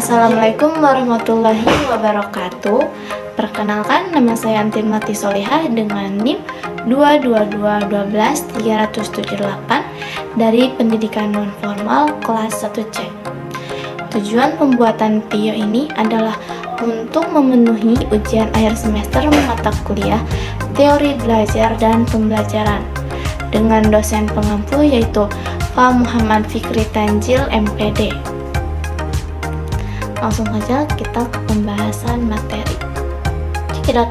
Assalamualaikum warahmatullahi wabarakatuh. Perkenalkan, nama saya Antin Mati Solihah dengan NIM 22212-378 dari Pendidikan Nonformal kelas 1C. Tujuan pembuatan video ini adalah untuk memenuhi ujian akhir semester mata kuliah Teori Belajar dan Pembelajaran dengan dosen pengampu yaitu Pak Muhammad Fikri Tanjil MPD. Langsung aja kita ke pembahasan materi. Cekidot.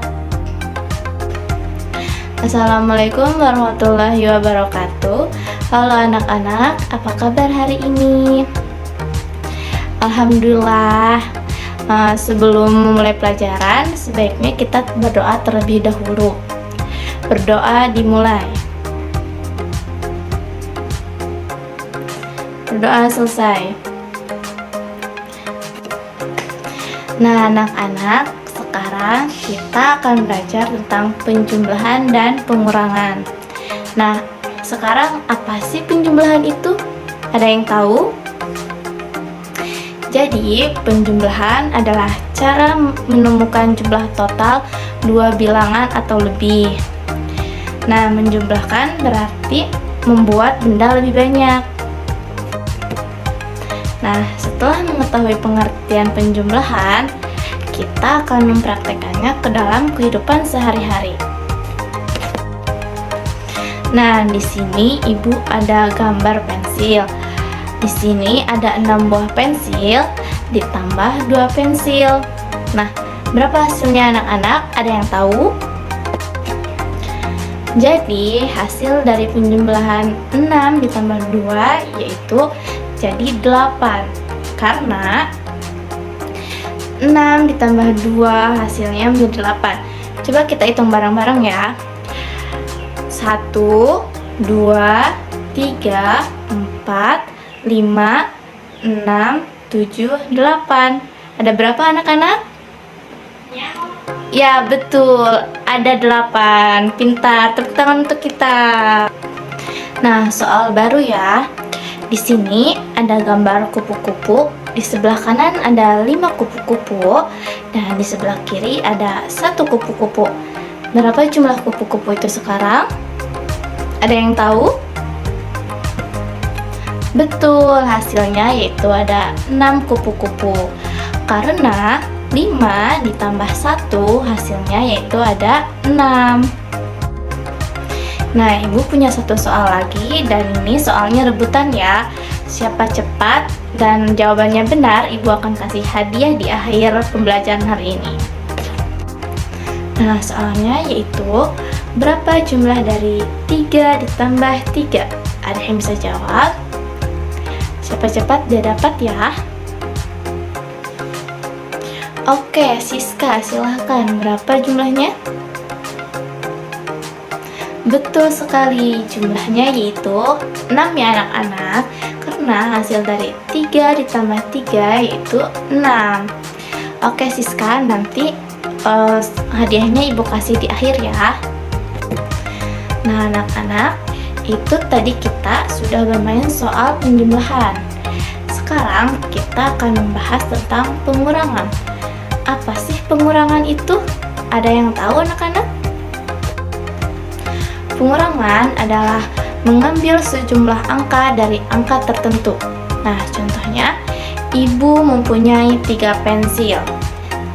Assalamualaikum warahmatullahi wabarakatuh. Halo anak-anak, apa kabar hari ini? Alhamdulillah. Sebelum memulai pelajaran, sebaiknya kita berdoa terlebih dahulu. Berdoa dimulai. Berdoa selesai. Nah, anak-anak, sekarang kita akan belajar tentang penjumlahan dan pengurangan. Nah, sekarang apa sih penjumlahan itu? Ada yang tahu? Jadi, penjumlahan adalah cara menemukan jumlah total dua bilangan atau lebih. Nah, menjumlahkan berarti membuat benda lebih banyak. Nah, setelah mengetahui pengertian penjumlahan, kita akan mempraktekannya ke dalam kehidupan sehari-hari. Nah, di sini Ibu ada gambar pensil. Di sini ada 6 buah pensil ditambah 2 pensil. Nah, berapa hasilnya anak-anak? Ada yang tahu? Jadi, hasil dari penjumlahan 6 ditambah 2 yaitu jadi 8, karena 6 ditambah 2 hasilnya menjadi 8. Coba kita hitung bareng-bareng ya. 1, 2, 3, 4, 5, 6, 7, 8. Ada berapa anak-anak? Ya, betul, ada 8. Pintar, tepuk tangan untuk kita. Nah, soal baru ya. Di sini ada gambar kupu-kupu, di sebelah kanan ada 5 kupu-kupu, dan di sebelah kiri ada 1 kupu-kupu. Berapa jumlah kupu-kupu itu sekarang? Ada yang tahu? Betul, hasilnya yaitu ada 6 kupu-kupu. Karena 5 ditambah 1 hasilnya yaitu ada 6. Nah, Ibu punya satu soal lagi, dan ini soalnya rebutan ya. Siapa cepat dan jawabannya benar, Ibu akan kasih hadiah di akhir pembelajaran hari ini. Nah, soalnya yaitu berapa jumlah dari 3 ditambah 3? Ada yang bisa jawab? Siapa cepat dia dapat ya. Oke, Siska silahkan. Berapa jumlahnya? Betul sekali, jumlahnya yaitu 6 ya anak-anak, karena hasil dari 3 ditambah 3 yaitu 6. Oke Siska, nanti hadiahnya Ibu kasih di akhir ya. Nah anak-anak, itu tadi kita sudah bermain soal penjumlahan. Sekarang kita akan membahas tentang pengurangan. Apa sih pengurangan itu? Ada yang tahu anak-anak? Pengurangan adalah mengambil sejumlah angka dari angka tertentu. Nah, contohnya, Ibu mempunyai 3 pensil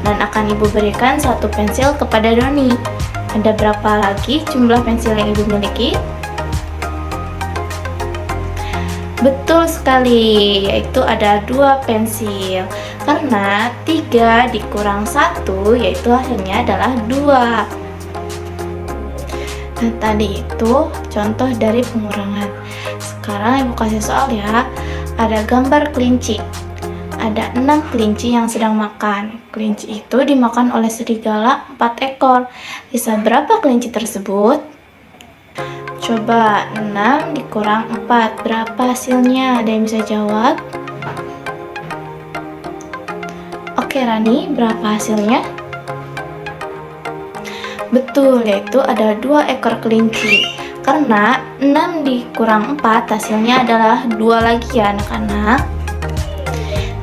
dan akan Ibu berikan 1 pensil kepada Doni. Ada berapa lagi jumlah pensil yang Ibu miliki? Betul sekali, yaitu ada 2 pensil. Karena 3 dikurang 1 yaitu hasilnya adalah 2. Nah, tadi itu contoh dari pengurangan. Sekarang Ibu kasih soal ya. Ada gambar kelinci. Ada 6 kelinci yang sedang makan. Kelinci itu dimakan oleh serigala 4 ekor. Sisa berapa kelinci tersebut? Coba 6 dikurang 4. Berapa hasilnya? Ada yang bisa jawab? Oke Rani, berapa hasilnya? Betul, yaitu ada 2 ekor kelinci. Karena 6 dikurang 4 hasilnya adalah 2 lagi ya anak-anak.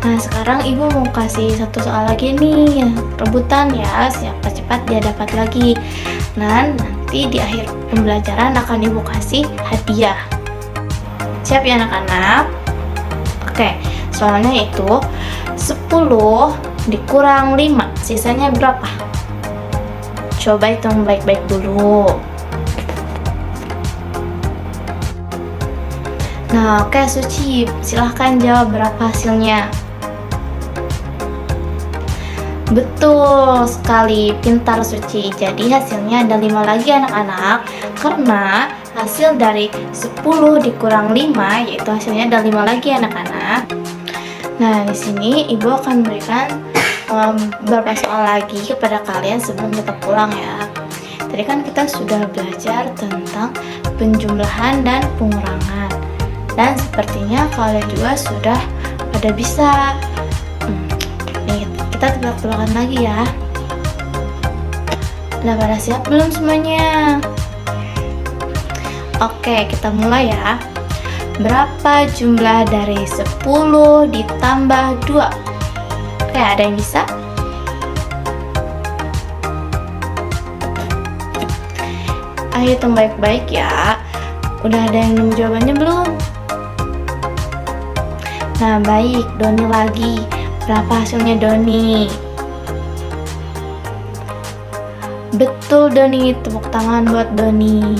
Nah, sekarang ibu mau kasih satu soal lagi nih, rebutan ya, siapa cepat dia dapat lagi. Nah, nanti di akhir pembelajaran akan ibu kasih hadiah. Siap ya anak-anak? Oke, soalnya itu 10 dikurang 5, sisanya berapa? Coba hitung baik-baik dulu. Nah, oke Suci, silahkan jawab berapa hasilnya. Betul sekali, pintar Suci. Jadi hasilnya ada 5 lagi anak-anak, karena hasil dari 10 dikurang 5, yaitu hasilnya ada 5 lagi anak-anak. Nah, di sini ibu akan berikan beberapa soal lagi kepada kalian sebelum kita pulang ya. Tadi kan kita sudah belajar tentang penjumlahan dan pengurangan, dan sepertinya kalian juga sudah pada bisa. Nih, kita tebak-tebakan lagi ya. Udah pada siap belum semuanya? Oke, kita mulai ya. Berapa jumlah dari 10 ditambah 2? Oke, ada yang bisa? Ayo hitung baik-baik ya. Udah ada yang nemu jawabannya belum? Nah, baik, Doni lagi. Berapa hasilnya Doni? Betul Doni, tepuk tangan buat Doni.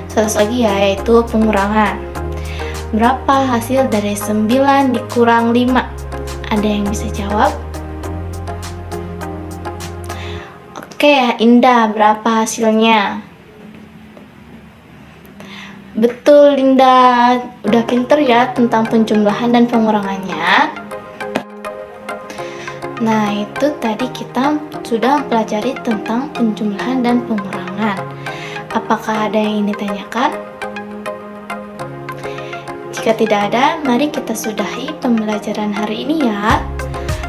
Satu lagi ya, yaitu pengurangan. Berapa hasil dari 9 dikurang 5? Ada yang bisa jawab? Oke, Indah, berapa hasilnya? Betul Linda, udah pinter ya tentang penjumlahan dan pengurangannya. Nah, itu tadi kita sudah mempelajari tentang penjumlahan dan pengurangan. Apakah ada yang ingin ditanyakan? Jika tidak ada, mari kita sudahi pembelajaran hari ini ya.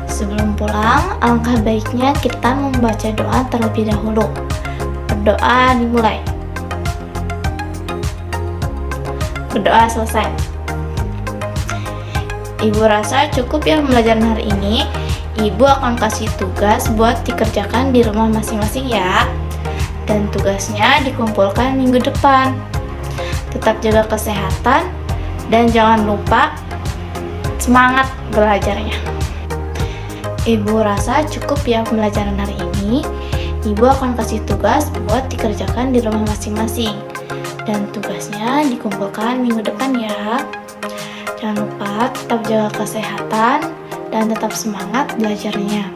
Sebelum pulang, alangkah baiknya kita membaca doa terlebih dahulu. Berdoa dimulai. Berdoa selesai. Ibu rasa cukup ya pembelajaran hari ini. Ibu akan kasih tugas buat dikerjakan di rumah masing-masing ya. Dan tugasnya dikumpulkan minggu depan. Tetap jaga kesehatan dan jangan lupa semangat belajarnya. Ibu rasa cukup ya pembelajaran hari ini. Ibu akan kasih tugas buat dikerjakan di rumah masing-masing. Dan tugasnya dikumpulkan minggu depan ya. Jangan lupa tetap jaga kesehatan dan tetap semangat belajarnya.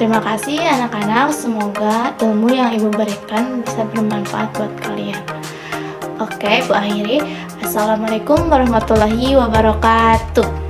Terima kasih anak-anak, semoga ilmu yang ibu berikan bisa bermanfaat buat kalian. Oke, ibu akhiri. Assalamualaikum warahmatullahi wabarakatuh.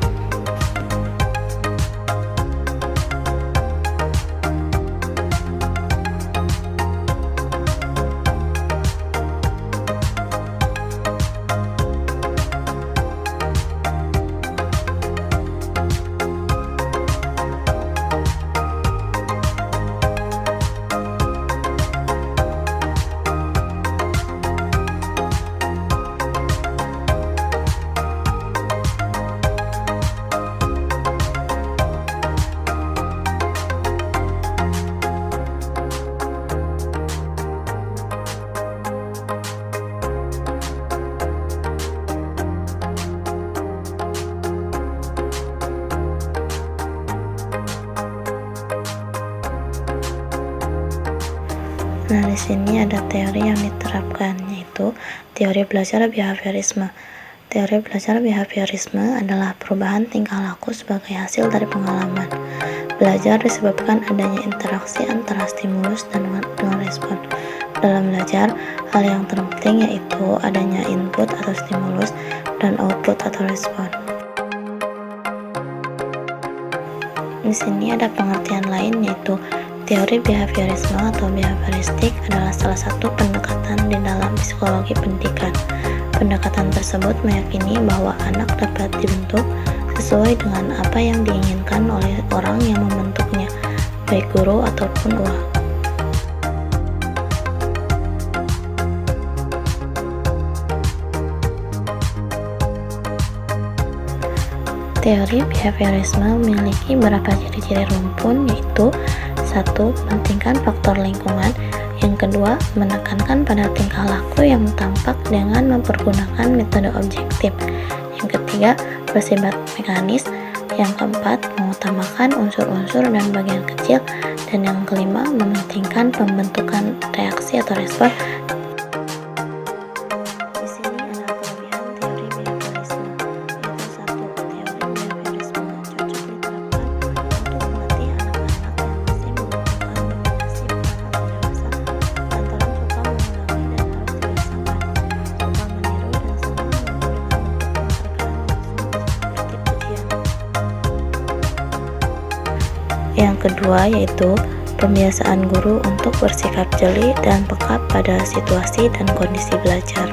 Nah, di sini ada teori yang diterapkan, yaitu teori belajar behaviorisme. Teori belajar behaviorisme adalah perubahan tingkah laku sebagai hasil dari pengalaman. Belajar disebabkan adanya interaksi antara stimulus dan dengan respon. Dalam belajar, hal yang terpenting yaitu adanya input atau stimulus dan output atau respon. Di sini ada pengertian lain, yaitu teori behaviorisme atau behavioristik adalah salah satu pendekatan di dalam psikologi pendidikan. Pendekatan tersebut meyakini bahwa anak dapat dibentuk sesuai dengan apa yang diinginkan oleh orang yang membentuknya, baik guru ataupun tua. Teori behaviorisme memiliki beberapa ciri-ciri rumpun, yaitu: 1. Mementingkan faktor lingkungan. Yang kedua, menekankan pada tingkah laku yang tampak dengan mempergunakan metode objektif. Yang ketiga, bersifat mekanis. Yang keempat, mengutamakan unsur-unsur dan bagian kecil. Dan yang kelima, mementingkan pembentukan reaksi atau respon. Di sini ada kelebihan teori behaviorisme, yaitu: 1. Teori behaviorisme cocok diterapkan untuk melatih anak-anak yang masih membutuhkan dominasi perangkat dewasa, lantaran suka mengulangi dan harus dibiasakan, suka meniru dan senang menggunakan bentuk penghargaan langsung seperti pujian. Yang kedua yaitu pembiasaan guru untuk bersikap jeli dan peka pada situasi dan kondisi belajar.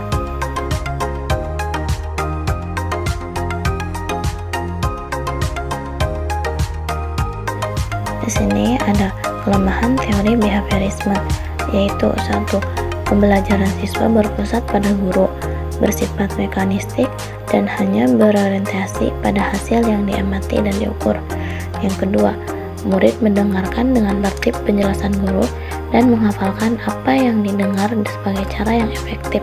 Di sini ada kelemahan teori behaviorisme, yaitu: 1. Pembelajaran siswa berpusat pada guru, bersifat mekanistik, dan hanya berorientasi pada hasil yang diamati dan diukur. Yang kedua, murid mendengarkan dengan tertib penjelasan guru dan menghafalkan apa yang didengar sebagai cara yang efektif.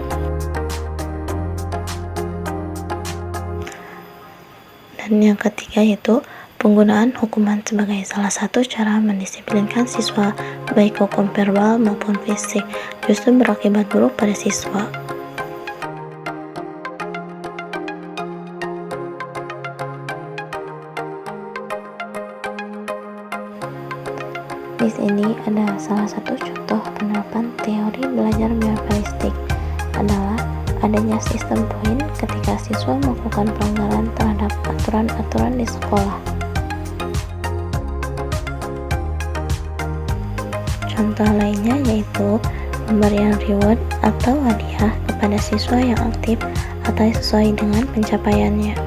Dan yang ketiga yaitu penggunaan hukuman sebagai salah satu cara mendisiplinkan siswa, baik hukum verbal maupun fisik, justru berakibat buruk pada siswa. Di sini ada salah satu contoh penerapan teori belajar behavioristik adalah adanya sistem poin ketika siswa melakukan pelanggaran terhadap aturan-aturan di sekolah. Contoh lainnya yaitu pemberian reward atau hadiah kepada siswa yang aktif atau sesuai dengan pencapaiannya.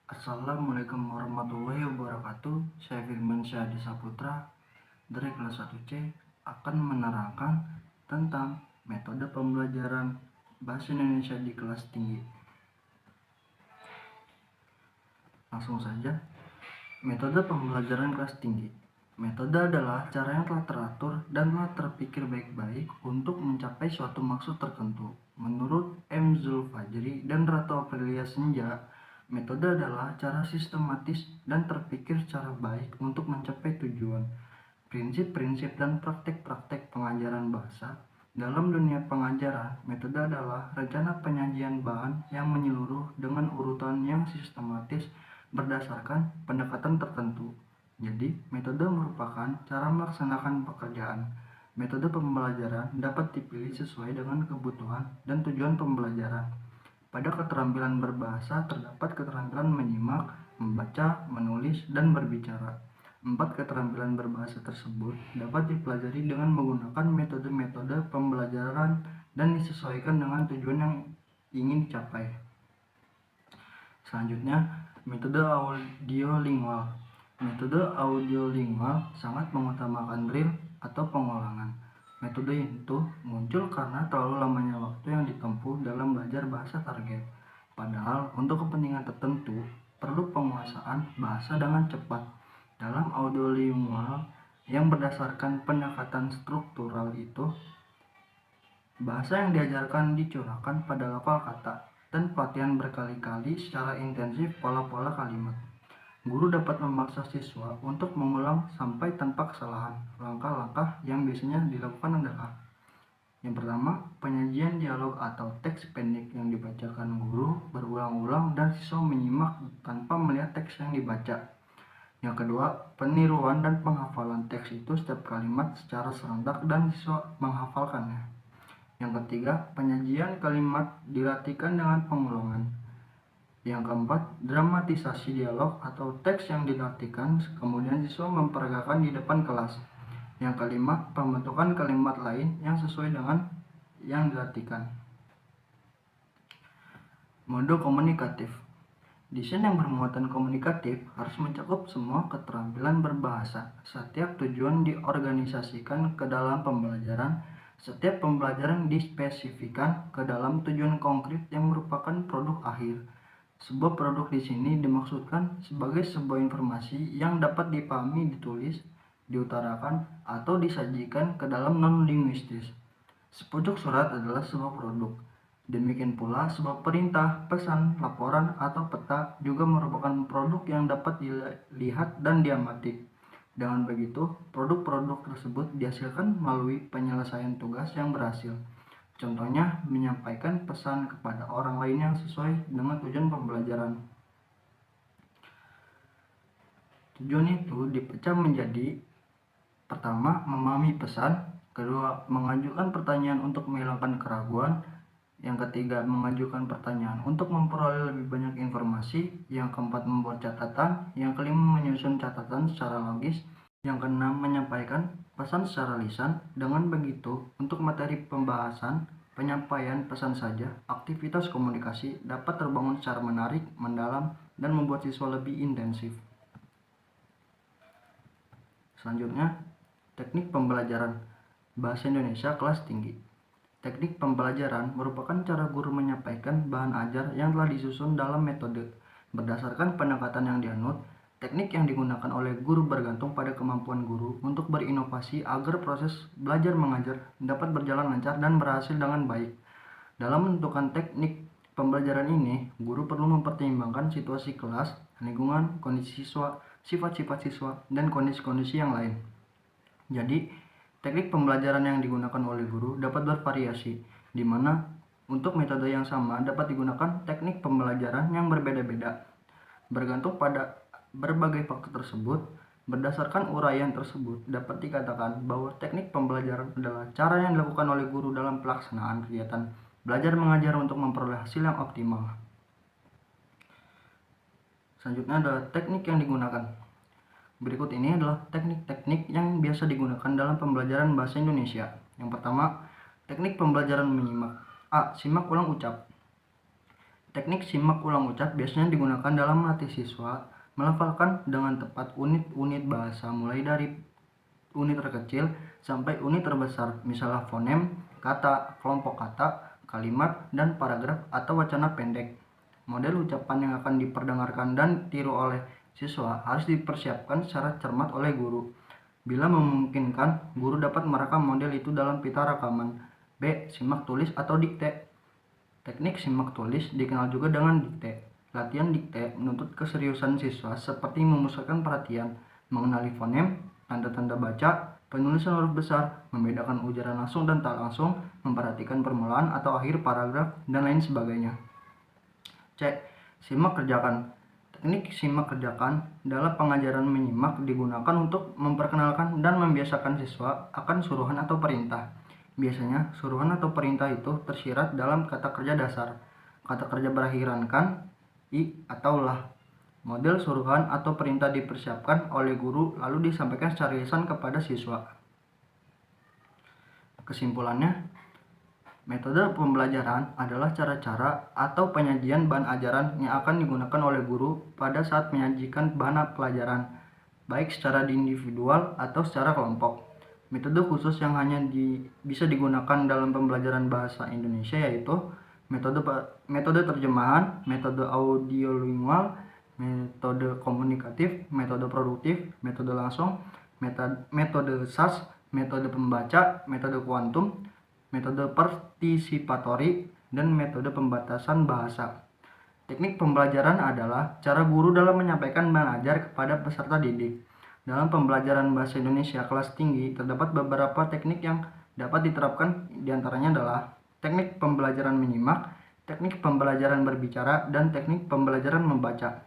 Assalamualaikum warahmatullahi wabarakatuh. Saya Firman Syahdi Saputra dari kelas 1C akan menerangkan tentang metode pembelajaran Bahasa Indonesia di kelas tinggi. Langsung saja, metode pembelajaran kelas tinggi. Metode adalah cara yang telah teratur dan telah terpikir baik-baik untuk mencapai suatu maksud tertentu. Menurut M. Zulfajri dan Ratu Aprilia Senja, metode adalah cara sistematis dan terpikir secara baik untuk mencapai tujuan. Prinsip-prinsip dan praktek-praktek pengajaran bahasa. Dalam dunia pengajaran, metode adalah rencana penyajian bahan yang menyeluruh dengan urutan yang sistematis berdasarkan pendekatan tertentu. Jadi, metode merupakan cara melaksanakan pekerjaan. Metode pembelajaran dapat dipilih sesuai dengan kebutuhan dan tujuan pembelajaran. Pada keterampilan berbahasa terdapat keterampilan menyimak, membaca, menulis, dan berbicara. 4 keterampilan berbahasa tersebut dapat dipelajari dengan menggunakan metode-metode pembelajaran dan disesuaikan dengan tujuan yang ingin dicapai. Selanjutnya, metode audiolingual. Metode audiolingual sangat mengutamakan drill atau pengulangan. Metode itu muncul karena terlalu lamanya waktu yang ditempuh dalam belajar bahasa target. Padahal untuk kepentingan tertentu perlu penguasaan bahasa dengan cepat. Dalam audiolingual yang berdasarkan pendekatan struktural itu, bahasa yang diajarkan dicurahkan pada lafal kata dan pelatihan berkali-kali secara intensif pola-pola kalimat. Guru dapat memaksa siswa untuk mengulang sampai tanpa kesalahan. Langkah-langkah yang biasanya dilakukan adalah: yang pertama, penyajian dialog atau teks pendek yang dibacakan guru berulang-ulang dan siswa menyimak tanpa melihat teks yang dibaca. Yang kedua, peniruan dan penghafalan teks itu setiap kalimat secara serentak dan siswa menghafalkannya. Yang ketiga, penyajian kalimat dilatihkan dengan pengulangan. Yang keempat, dramatisasi dialog atau teks yang dilatihkan, kemudian siswa memperagakan di depan kelas. Yang kelima, pembentukan kalimat lain yang sesuai dengan yang diartikan. Mode komunikatif. Desain yang bermuatan komunikatif harus mencakup semua keterampilan berbahasa. Setiap tujuan diorganisasikan ke dalam pembelajaran. Setiap pembelajaran dispesifikan ke dalam tujuan konkret yang merupakan produk akhir. Sebuah produk di sini dimaksudkan sebagai sebuah informasi yang dapat dipahami, ditulis, diutarakan, atau disajikan ke dalam non-linguistis. Sepojok surat adalah sebuah produk. Demikian pula sebuah perintah, pesan, laporan, atau peta juga merupakan produk yang dapat dilihat dan diamati. Dengan begitu, produk-produk tersebut dihasilkan melalui penyelesaian tugas yang berhasil. Contohnya, menyampaikan pesan kepada orang lain yang sesuai dengan tujuan pembelajaran. Tujuan itu dipecah menjadi: pertama, memahami pesan; kedua, mengajukan pertanyaan untuk menghilangkan keraguan; yang ketiga, mengajukan pertanyaan untuk memperoleh lebih banyak informasi; yang keempat, membuat catatan; yang kelima, menyusun catatan secara logis; yang keenam, menyampaikan pesan secara lisan. Dengan begitu, untuk materi pembahasan, penyampaian pesan saja, aktivitas komunikasi dapat terbangun secara menarik, mendalam, dan membuat siswa lebih intensif. Selanjutnya, teknik pembelajaran bahasa Indonesia kelas tinggi. Teknik pembelajaran merupakan cara guru menyampaikan bahan ajar yang telah disusun dalam metode. Berdasarkan pendekatan yang dianut, teknik yang digunakan oleh guru bergantung pada kemampuan guru untuk berinovasi agar proses belajar mengajar dapat berjalan lancar dan berhasil dengan baik. Dalam menentukan teknik pembelajaran ini, guru perlu mempertimbangkan situasi kelas, lingkungan, kondisi siswa, sifat-sifat siswa, dan kondisi-kondisi yang lain. Jadi, teknik pembelajaran yang digunakan oleh guru dapat bervariasi, di mana untuk metode yang sama dapat digunakan teknik pembelajaran yang berbeda-beda. Bergantung pada berbagai faktor tersebut, berdasarkan uraian tersebut dapat dikatakan bahwa teknik pembelajaran adalah cara yang dilakukan oleh guru dalam pelaksanaan kegiatan belajar mengajar untuk memperoleh hasil yang optimal. Selanjutnya adalah teknik yang digunakan. Berikut ini adalah teknik-teknik yang biasa digunakan dalam pembelajaran bahasa Indonesia. Yang pertama, teknik pembelajaran menyimak. A. Simak ulang ucap. Teknik simak ulang ucap biasanya digunakan dalam melatih siswa melafalkan dengan tepat unit-unit bahasa mulai dari unit terkecil sampai unit terbesar, misalnya fonem, kata, kelompok kata, kalimat, dan paragraf atau wacana pendek. Model ucapan yang akan diperdengarkan dan tiru oleh siswa harus dipersiapkan secara cermat oleh guru. Bila memungkinkan, guru dapat merekam model itu dalam pita rekaman. B. Simak tulis atau dikte. Teknik simak tulis dikenal juga dengan dikte. Latihan dikte menuntut keseriusan siswa seperti memusatkan perhatian, mengenali fonem, tanda-tanda baca, penulisan huruf besar, membedakan ujaran langsung dan tak langsung, memperhatikan permulaan atau akhir paragraf, dan lain sebagainya. C. Simak kerjakan. Teknik simak kerjakan dalam pengajaran menyimak digunakan untuk memperkenalkan dan membiasakan siswa akan suruhan atau perintah. Biasanya, suruhan atau perintah itu tersirat dalam kata kerja dasar. Kata kerja berakhiran kan, i, atau lah. Model suruhan atau perintah dipersiapkan oleh guru lalu disampaikan secara lisan kepada siswa. Kesimpulannya, metode pembelajaran adalah cara-cara atau penyajian bahan ajaran yang akan digunakan oleh guru pada saat menyajikan bahan pelajaran, baik secara individual atau secara kelompok. Metode khusus yang hanya bisa digunakan dalam pembelajaran bahasa Indonesia yaitu metode terjemahan, metode audiolingual, metode komunikatif, metode produktif, metode langsung, metode SAS, metode pembaca, metode kuantum, metode partisipatori, dan metode pembatasan bahasa. Teknik pembelajaran adalah cara guru dalam menyampaikan bahan ajar kepada peserta didik. Dalam pembelajaran bahasa Indonesia kelas tinggi, terdapat beberapa teknik yang dapat diterapkan, diantaranya adalah teknik pembelajaran menyimak, teknik pembelajaran berbicara, dan teknik pembelajaran membaca.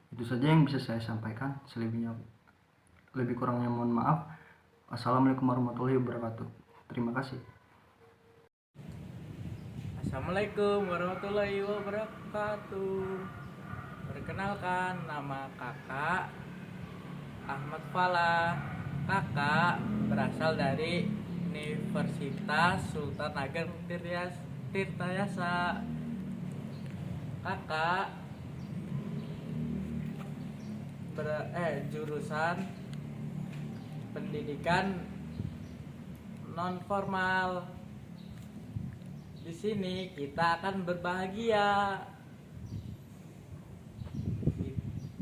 Itu saja yang bisa saya sampaikan, lebih kurangnya mohon maaf. Assalamualaikum warahmatullahi wabarakatuh. Terima kasih. Assalamualaikum warahmatullahi wabarakatuh. Perkenalkan, nama kakak Ahmad Falah. Kakak berasal dari Universitas Sultan Ageng Tirtayasa. Kakak jurusan pendidikan non formal. Di sini kita akan berbahagia.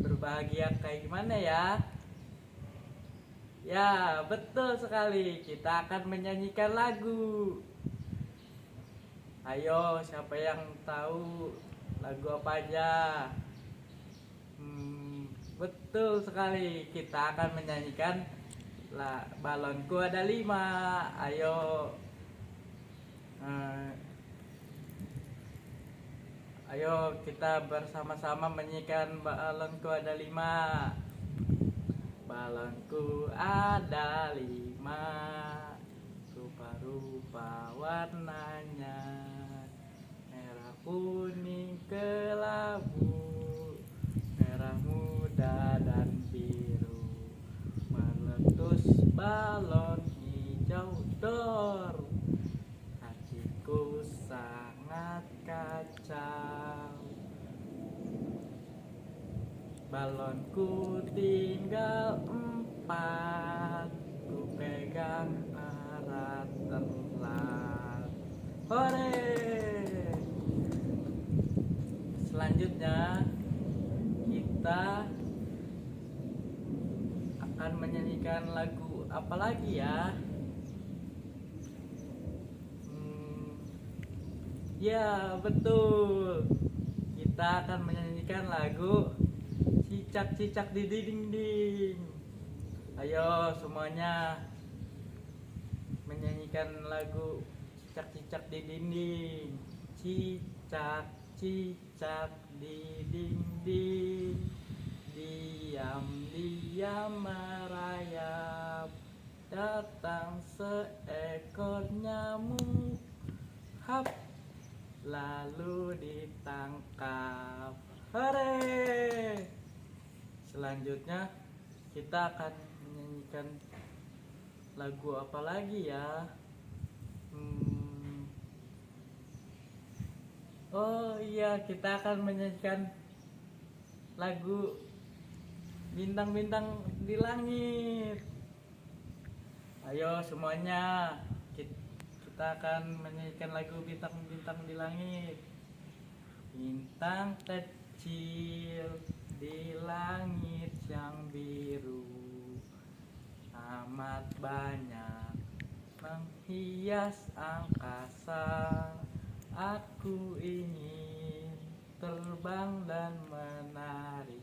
Berbahagia kayak gimana ya? Ya, betul sekali. Kita akan menyanyikan lagu. Ayo, siapa yang tahu lagu apa aja? Betul sekali. Kita akan menyanyikan Balonku Ada 5. Ayo. Ayo kita bersama-sama menyanyikan Balonku Ada 5. Balonku ada 5, rupa-rupa warnanya, merah kuning kelabu, merah muda dan biru, meletus balon hijau dor, hatiku sangat kacau. Balonku tinggal 4, ku pegang erat-erat. Hore! Selanjutnya kita akan menyanyikan lagu apa lagi ya? Ya, betul. Kita akan menyanyikan lagu Cicak-cicak di dinding. Ayo semuanya menyanyikan lagu Cicak-cicak di dinding. Cicak-cicak di dinding, diam-diam merayap, datang seekor nyamuk, hap, lalu ditangkap. Hore! Selanjutnya kita akan menyanyikan lagu apa lagi ya? Oh iya, kita akan menyanyikan lagu Bintang-bintang di Langit. Ayo semuanya, kita akan menyanyikan lagu Bintang-bintang di Langit. Bintang kecil di langit yang biru, amat banyak menghias angkasa. Aku ingin terbang dan menari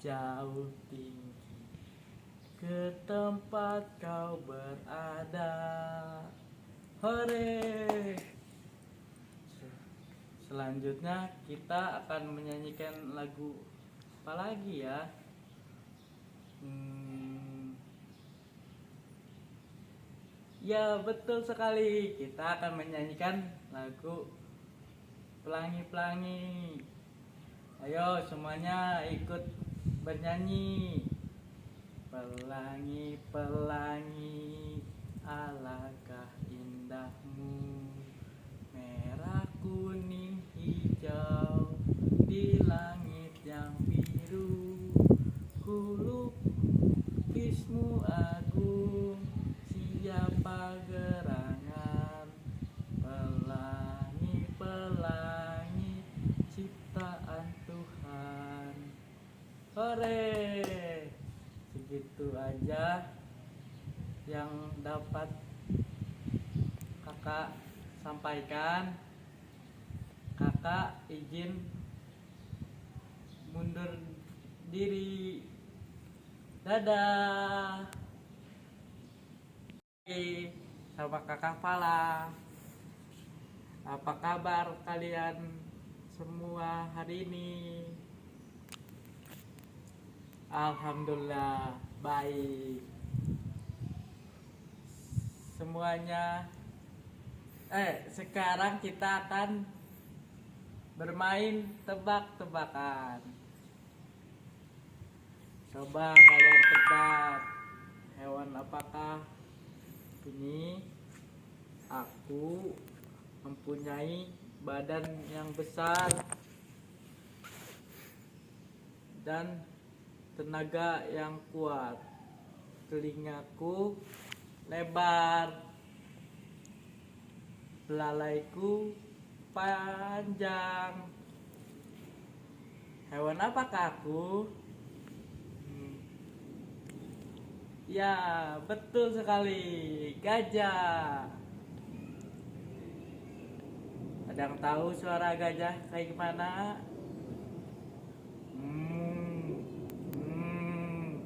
jauh tinggi ke tempat kau berada. Hore! Selanjutnya kita akan menyanyikan lagu apa lagi ya? Ya, betul sekali. Kita akan menyanyikan lagu Pelangi-pelangi. Ayo semuanya ikut bernyanyi. Pelangi-pelangi, alangkah indahmu, merah kuning hijau di langit yang biru, kulukismu agung, siapa gerangan, pelangi-pelangi ciptaan Tuhan. Hore! Segitu aja yang dapat kakak sampaikan. Kakak izin mundur diri. Dadah. Sama kakak Fala. Apa kabar kalian semua hari ini? Alhamdulillah baik. Semuanya. Sekarang kita akan bermain tebak-tebakan. Coba kalian tebak, hewan apakah ini? Aku mempunyai badan yang besar dan tenaga yang kuat. Telingaku lebar, belalaiku panjang. Hewan apakah aku? Ya, betul sekali, gajah. Ada yang tahu suara gajah kayak gimana? Hmm, hmm.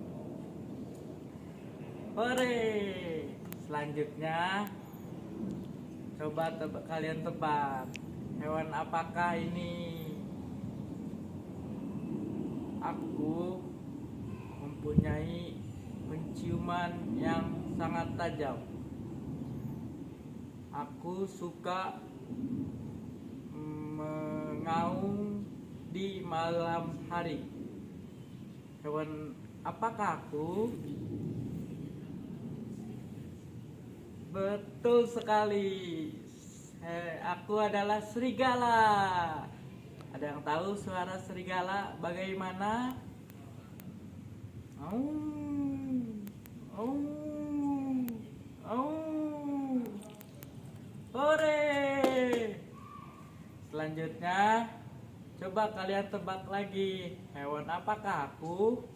Hore. Selanjutnya, coba kalian tebak, hewan apakah ini? Aku mempunyai penciuman yang sangat tajam. Aku suka mengaum di malam hari. Hewan apakah aku? Betul sekali. Aku adalah serigala. Ada yang tahu suara serigala bagaimana? Aum, aum, aum. Hore. Selanjutnya, coba kalian tebak lagi, hewan apakah aku?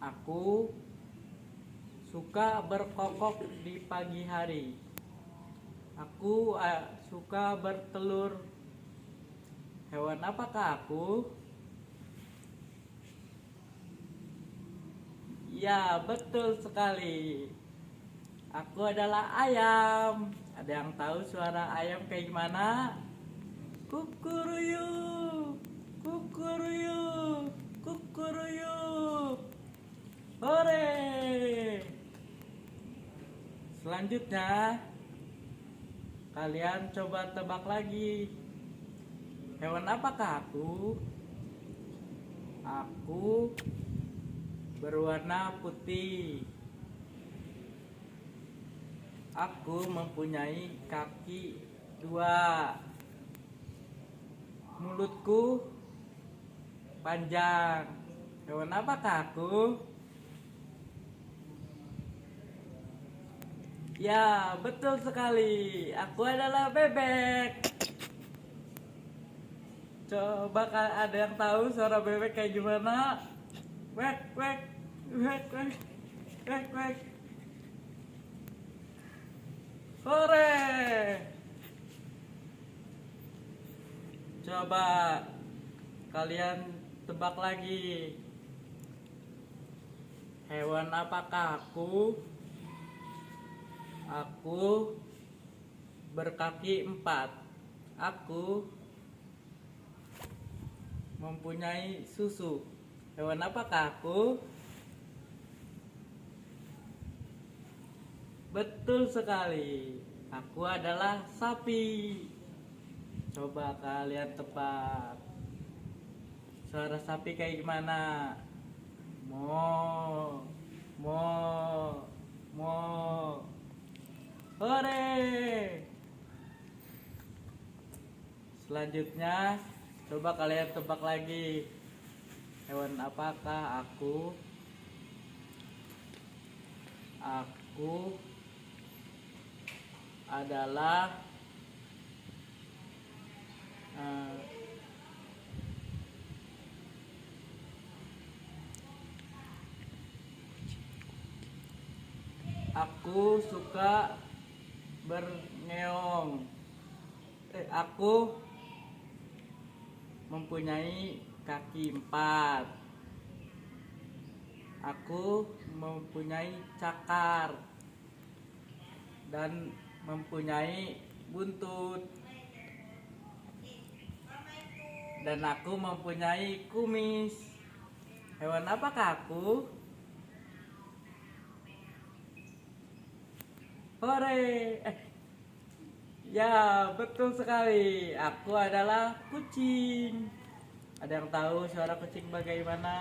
Aku suka berkokok di pagi hari. Aku suka bertelur. Hewan apakah aku? Ya, betul sekali. Aku adalah ayam. Ada yang tahu suara ayam kayak gimana? Kukuruyu, kukuruyu, kukuruyu. Hore. Selanjutnya, kalian coba tebak lagi. Hewan apakah aku? Aku berwarna putih. Aku mempunyai kaki 2. Mulutku panjang. Hewan apakah aku? Ya, betul sekali. Aku adalah bebek. Coba ada yang tahu suara bebek kayak gimana? Wek, wek, wek, wek, wek, wek. Sore. Coba kalian tebak lagi. Hewan apakah aku? Aku berkaki 4. Aku mempunyai susu. Hewan apakah aku? Betul sekali. Aku adalah sapi. Coba kalian tebak. Suara sapi kayak gimana? Mo, mo, mo. Hore. Selanjutnya, coba kalian tebak lagi. Hewan apakah aku? Aku adalah aku suka berngeong. Aku mempunyai kaki 4. Aku mempunyai cakar dan mempunyai buntut. Dan aku mempunyai kumis. Hewan apakah aku? Hore. Ya, betul sekali. Aku adalah kucing. Ada yang tahu suara kucing bagaimana?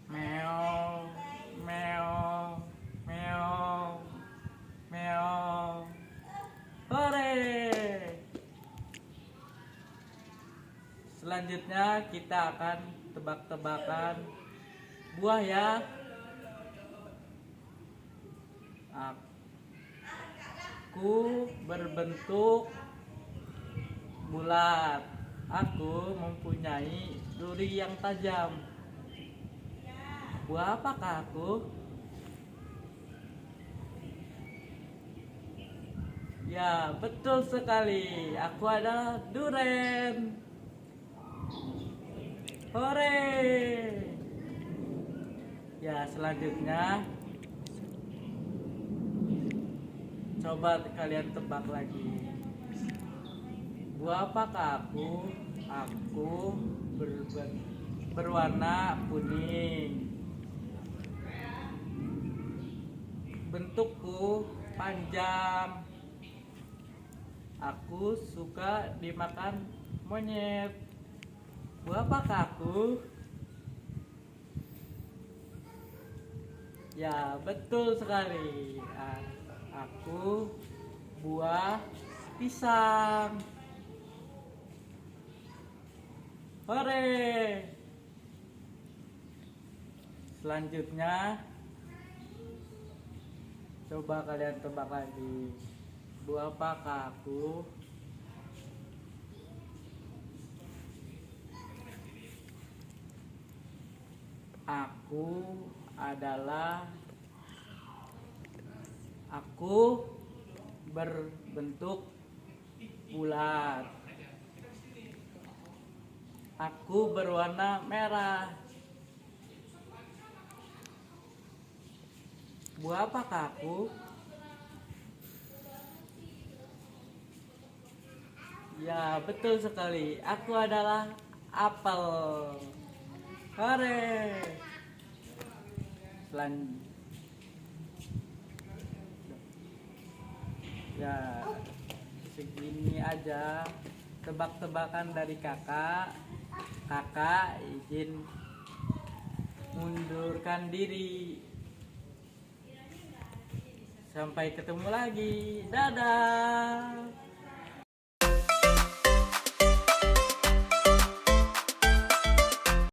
Meow, meow, meow, meow. Hore! Selanjutnya kita akan tebak-tebakan buah ya. Aku berbentuk bulat. Aku mempunyai duri yang tajam. Buah apakah aku? Ya, betul sekali. Aku adalah duren. Hore! Ya, selanjutnya coba kalian tebak lagi. Buah apakah aku? Aku berwarna kuning. Bentukku panjang. Aku suka dimakan monyet. Buah apakah aku? Ya, betul sekali. Aku buah pisang. Hore! Selanjutnya coba kalian tebak lagi. Buah apakah aku? Aku berbentuk bulat. Aku berwarna merah. Buah apakah aku? Ya, betul sekali. Aku adalah apel. Hore! Ya, segini aja tebak-tebakan dari kakak. Kakak izin mundurkan diri. Sampai ketemu lagi. Dadah.